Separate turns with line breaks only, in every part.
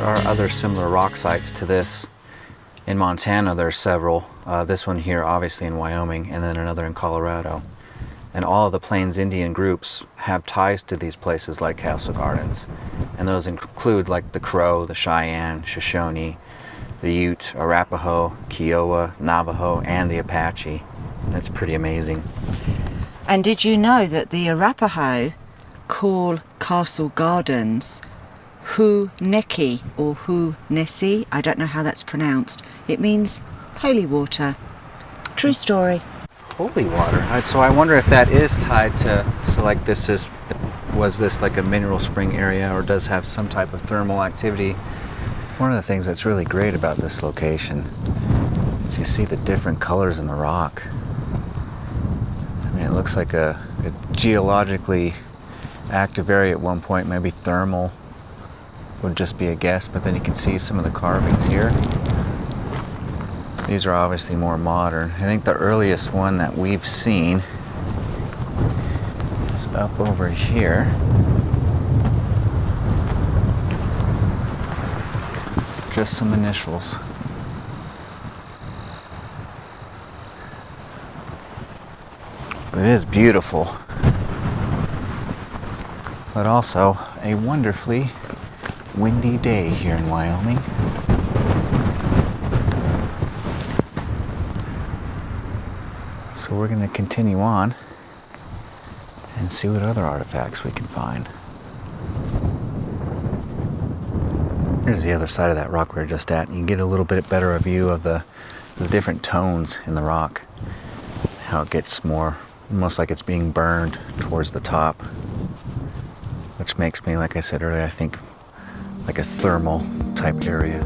are other similar rock sites to this. In Montana, there are several. This one here, obviously in Wyoming, and then another in Colorado. And all of the Plains Indian groups have ties to these places like Castle Gardens. And those include like the Crow, the Cheyenne, Shoshone, the Ute, Arapaho, Kiowa, Navajo, and the Apache. That's pretty amazing.
And did you know that the Arapaho call Castle Gardens Hu Neki or Hu Nesi? I don't know how that's pronounced. It means holy water. True story.
Holy water. So I wonder if that is tied to, so like was this like a mineral spring area, or does have some type of thermal activity? One of the things that's really great about this location is you see the different colors in the rock. I mean, it looks like a geologically active area at one point, maybe thermal would just be a guess, but then you can see some of the carvings here. These are obviously more modern. I think the earliest one that we've seen is up over here. Just some initials. It is beautiful, but also a wonderfully windy day here in Wyoming. So we're going to continue on and see what other artifacts we can find. Here's the other side of that rock we were just at, and you can get a little bit better a view of the different tones in the rock. How it gets almost like it's being burned towards the top, which makes me, like I said earlier, I think like a thermal type area.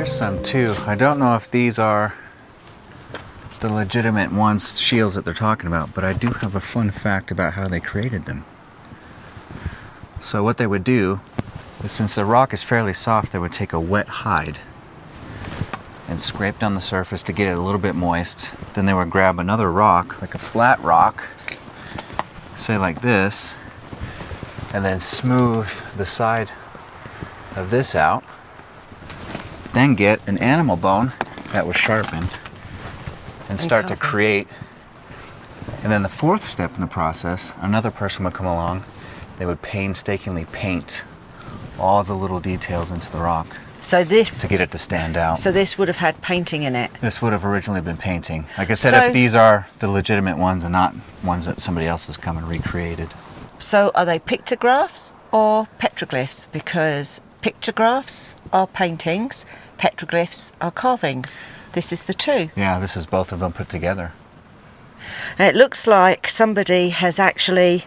Some too. I don't know if these are the legitimate ones, shields that they're talking about, but I do have a fun fact about how they created them. So what they would do is, since the rock is fairly soft, they would take a wet hide and scrape down the surface to get it a little bit moist. Then they would grab another rock, like a flat rock, say like this, and then smooth the side of this out. Then get an animal bone that was sharpened and start to create. And then the fourth step in the process, another person would come along. They would painstakingly paint all the little details into the rock.
So this,
to get it to stand out.
So this would have had painting in it?
This would have originally been painting. Like I said, if these are the legitimate ones and not ones that somebody else has come and recreated.
So are they pictographs or petroglyphs? Because pictographs are paintings, petroglyphs are carvings. This is the two.
Yeah, this is both of them put together.
And it looks like somebody has actually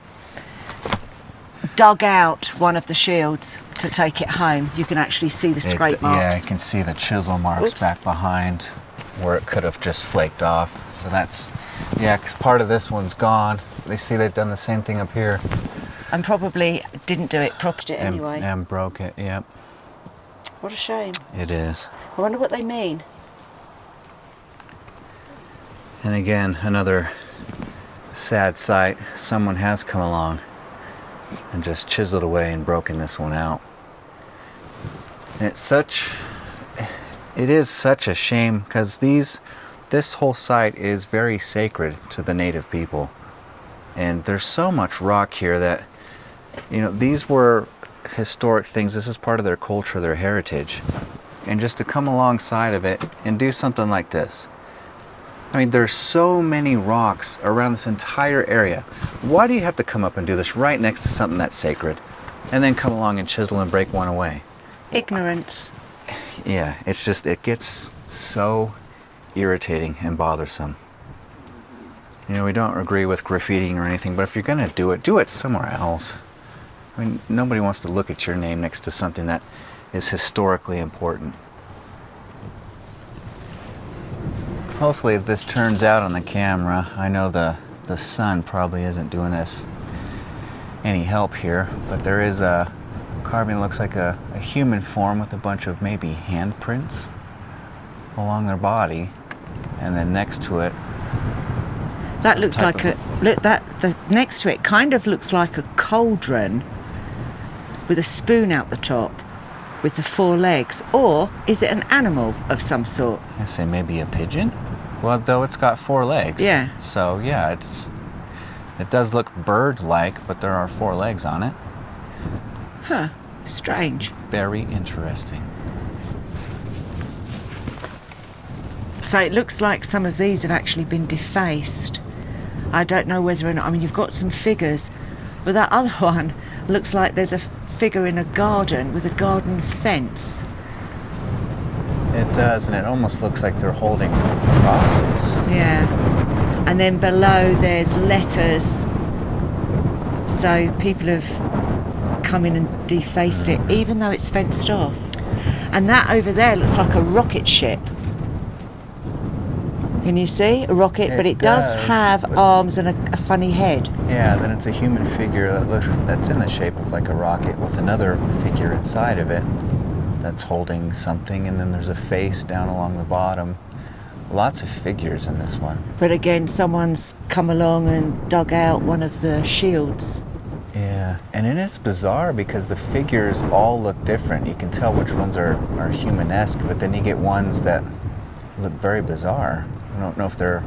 dug out one of the shields to take it home. You can actually see the scrape marks.
Yeah, you can see the chisel marks back behind where it could have just flaked off. So that's, yeah, because part of this one's gone. They see they've done the same thing up here.
And probably didn't do it properly anyway.
And broke it, yep.
What a shame.
It is.
I wonder what they mean.
And again, another sad sight. Someone has come along and just chiseled away and broken this one out. And it is such a shame, because this whole site is very sacred to the native people. And there's so much rock here that, you know, these were historic things. This is part of their culture, their heritage. And just to come alongside of it and do something like this. I mean, there's so many rocks around this entire area. Why do you have to come up and do this right next to something that's sacred? And then come along and chisel and break one away?
Ignorance.
Yeah, it's just, it gets so irritating and bothersome. You know, we don't agree with graffitiing or anything, but if you're gonna do it somewhere else. I mean, nobody wants to look at your name next to something that is historically important. Hopefully this turns out on the camera. I know the sun probably isn't doing us any help here, but there is a carving that looks like a human form with a bunch of maybe handprints along their body, and then next to it
that looks like the next to it kind of looks like a cauldron with a spoon out the top with the 4 legs. Or is it an animal of some sort?
I say maybe a pigeon. Well, though it's got 4 legs.
Yeah.
So yeah, it does look bird-like, but there are 4 legs on it.
Huh. Strange.
Very interesting.
So it looks like some of these have actually been defaced. I don't know whether or not, I mean, you've got some figures, but that other one looks like there's a figure in a garden with a garden fence.
It does, and it almost looks like they're holding crosses.
Yeah. And then below there's letters. So people have come in and defaced it, even though it's fenced off. And that over there looks like a rocket ship. Can you see? A rocket, but it does have arms and a funny head.
Yeah, then it's a human figure that's in the shape of like a rocket with another figure inside of it that's holding something, and then there's a face down along the bottom. Lots of figures in this one.
But again, someone's come along and dug out one of the shields.
Yeah, and then it's bizarre because the figures all look different. You can tell which ones are humanesque, but then you get ones that look very bizarre. I don't know if they're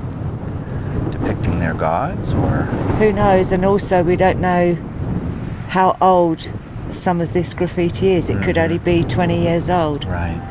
depicting their gods or...
Who knows? And also we don't know how old some of this graffiti is. It could only be 20 years old.
Right.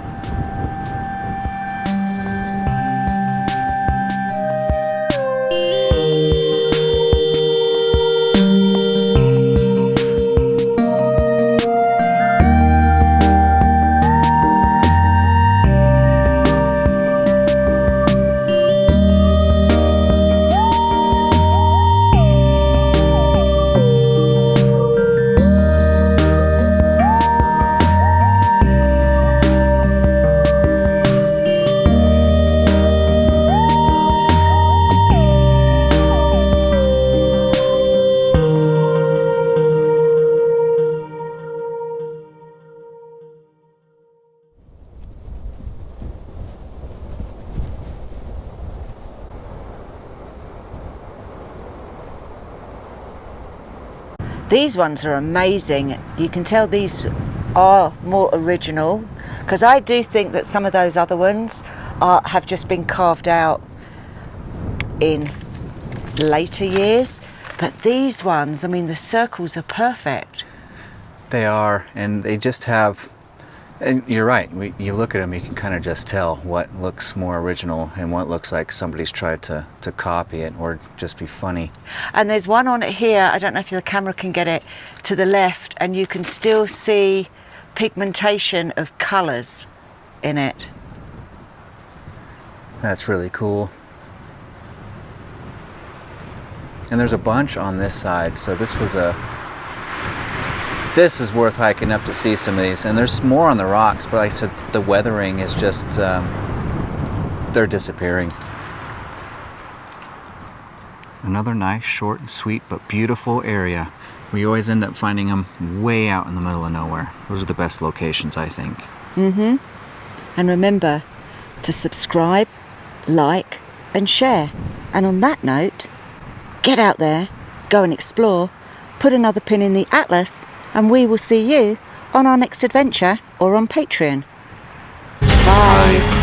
These ones are amazing. You can tell these are more original, because I do think that some of those other ones have just been carved out in later years. But these ones, I mean, the circles are perfect.
They are, and they just have... And you're right, you look at them, you can kind of just tell what looks more original and what looks like somebody's tried to copy it or just be funny.
And there's one on it here, I don't know if the camera can get it, to the left, and you can still see pigmentation of colours in it.
That's really cool. And there's a bunch on this side, so this is worth hiking up to see some of these. And there's more on the rocks, but like I said, the weathering is just, they're disappearing. Another nice, short and sweet, but beautiful area. We always end up finding them way out in the middle of nowhere. Those are the best locations, I think.
Mm-hmm. And remember to subscribe, like, and share. And on that note, get out there, go and explore, put another pin in the atlas, and we will see you on our next adventure or on Patreon. Bye.